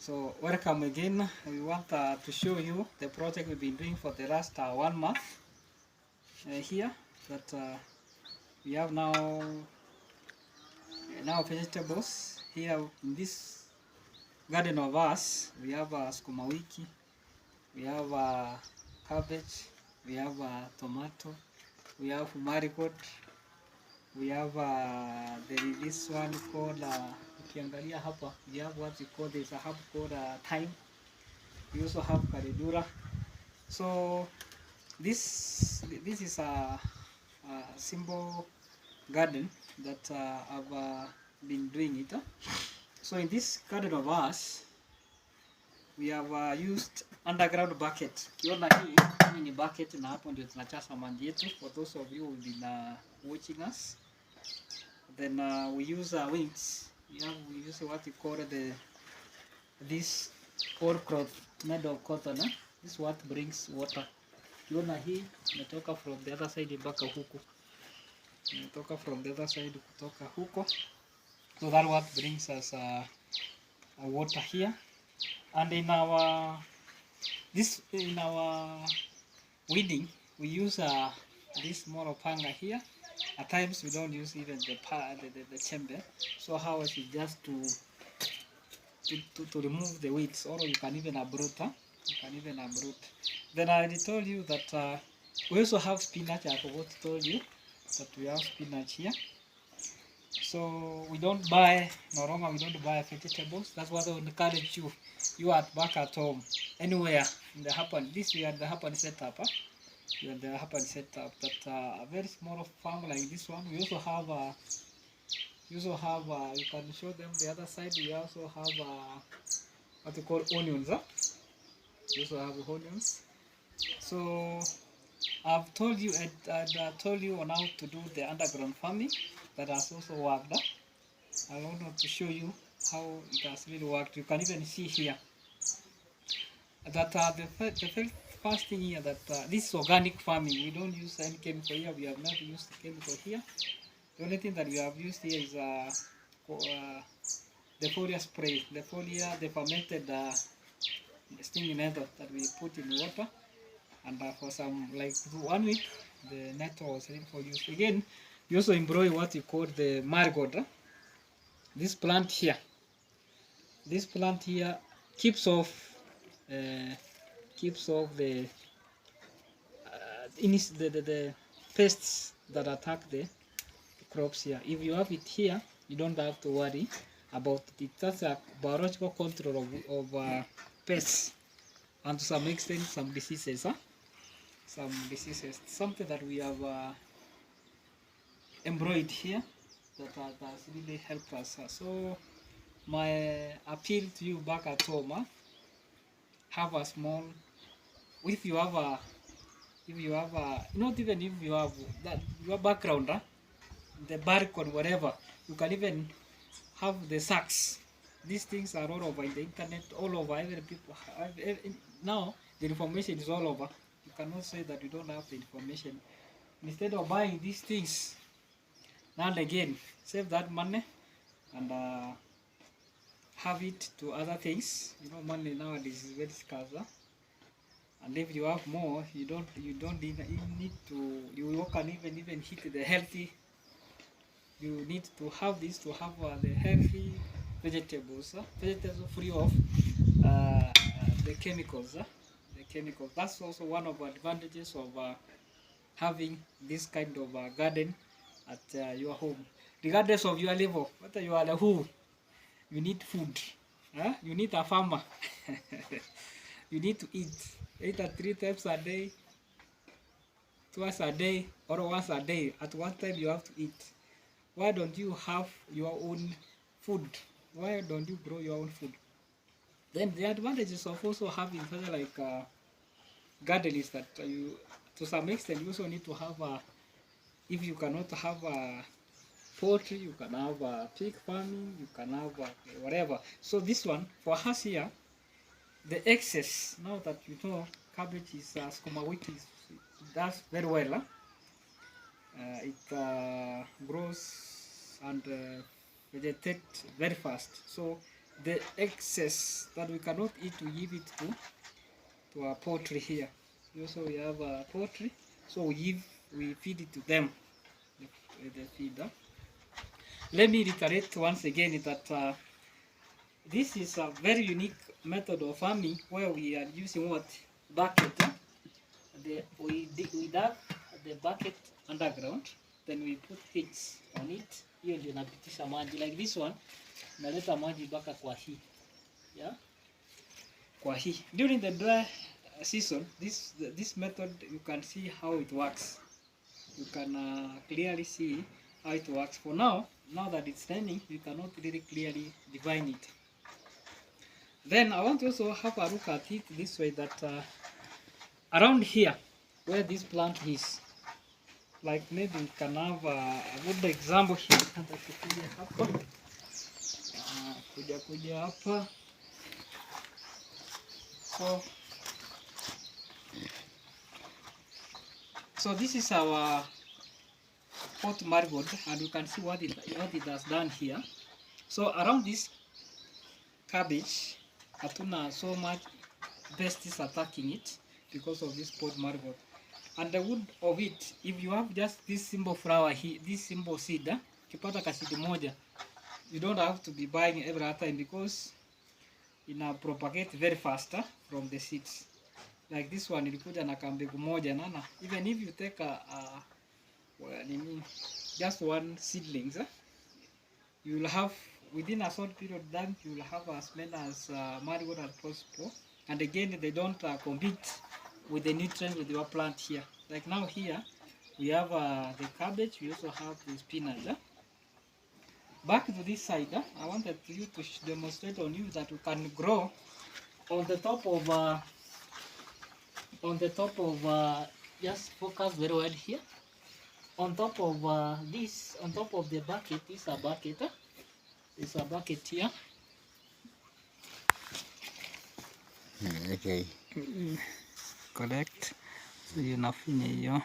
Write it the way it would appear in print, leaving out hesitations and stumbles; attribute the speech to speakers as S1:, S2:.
S1: So welcome again. We want to show you the project we've been doing for the last 1 month here. That we have now vegetables here in this garden of us. We have sukuma wiki, we have cabbage, we have tomato, we have marigold, we have this one called ukiangalia hapa, we have what we call, there's a herb called thyme. We also have caradura. So this is a simple garden that I've been doing it. So in this garden of ours, we have used underground bucket. Ukiona hii ni bucket, na hapo ndio tunachasa maji yetu. For those of you who've been watching us, then we use wings. We use what we call this oilcloth made of cotton. This is what brings water. Ukiona hii imetoka from the other side mpaka huku, imetoka from the other side kutoka huko. So that what brings us water here. And in our weeding, we use this small panga here. At times we don't use even the chamber. So how is it just to remove the weeds, or you can even uproot. You can even uproot. Then I already told you that we also have spinach. I forgot to tell you that we have spinach here. So we don't buy, no longer we don't buy vegetables. That's what I would encourage you. You are back at home, anywhere in the happen. This we are the happen setup. We are the happen setup. That a very small farm like this one. We also have you can show them the other side. We also have what we call onions. We also have onions. So I've told you on how to do the underground farming. That has also worked. I want to show you how it has really worked. You can even see here that the first thing here, that this is organic farming. We don't use any chemical here. We have not used chemical here. The only thing that we have used here is the foliar spray, the fermented stinging nettle that we put in water, and for some like 1 week the nettle was ready for use. Again, we also employ what you call the marigold. This plant here keeps off the pests that attack the crops here. If you have it here, you don't have to worry about it. That's a biological control of pests, and to some extent some diseases. Something that we have embroidered here that has really helped us. So my appeal to you back at home, have a small, if you have not even if you have that your background, the balcony, whatever, you can even have the sacks. These things are all over in the internet, all over. Every people now the information is all over. You cannot say that you don't have the information. Instead of buying these things, now and again, save that money and have it to other things. You know, money nowadays is very scarce. And if you have more, you don't need to. You can even hit the healthy. You need to have this to have the healthy vegetables, vegetables free of the chemicals. That's also one of the advantages of having this kind of garden at your home. Regardless of your level, whether you are who, you need food. You need a farmer. You need to eat either 3 times a day, twice a day, or once a day. At one time you have to eat. Why don't you have your own food? Why don't you grow your own food? Then the advantages of also having something like garden is that you, to some extent, you also need to have if you cannot have poultry, you can have pig farming, you can have whatever. So this one for us here, the excess, now that you know cabbage is sukuma wiki, does very well. It grows and vegetate very fast. So the excess that we cannot eat, we give it to our poultry here. Also we have a poultry, so we feed it to them, the feeder. Let me reiterate once again that this is a very unique method of farming where we are using what? Bucket. We dug the bucket underground, then we put hits on it. Hiyo ndio inapitisha maji, like this one naleta maji mpaka kwa hii, yeah, kwa hii. During the dry season, this method you can see how it works. You can clearly see how it works. For now that it's raining, you cannot really clearly define it. Then I want to also have a look at it this way, that around here where this plant is, like maybe we can have a good example here. Kuja hapa. So this is our pot marigold, and you can see what it has done here. So around this cabbage, hatuna so much pests attacking it because of this pot marigold. And the wood of it, if you have just this simple flower here, this simple seed, ukipata kasidi moja, you don't have to be buying every time, because it propagate very faster from the seeds. Like this one, ilikuja na kambegu moja nana. Even if you take just one seedlings, you will have, within a short period of time, you will have as many as marigold as possible. And again, they don't compete with the nutrients with your plant here. Like now here, we have the cabbage, we also have the spinach. Back to this side, I wanted you to demonstrate on you that we can grow on the top of, just focus very well here. On top of this, on top of the bucket, is a bucket. It's a bucket here.
S2: Okay.
S1: Correct. So you nafinya hiyo.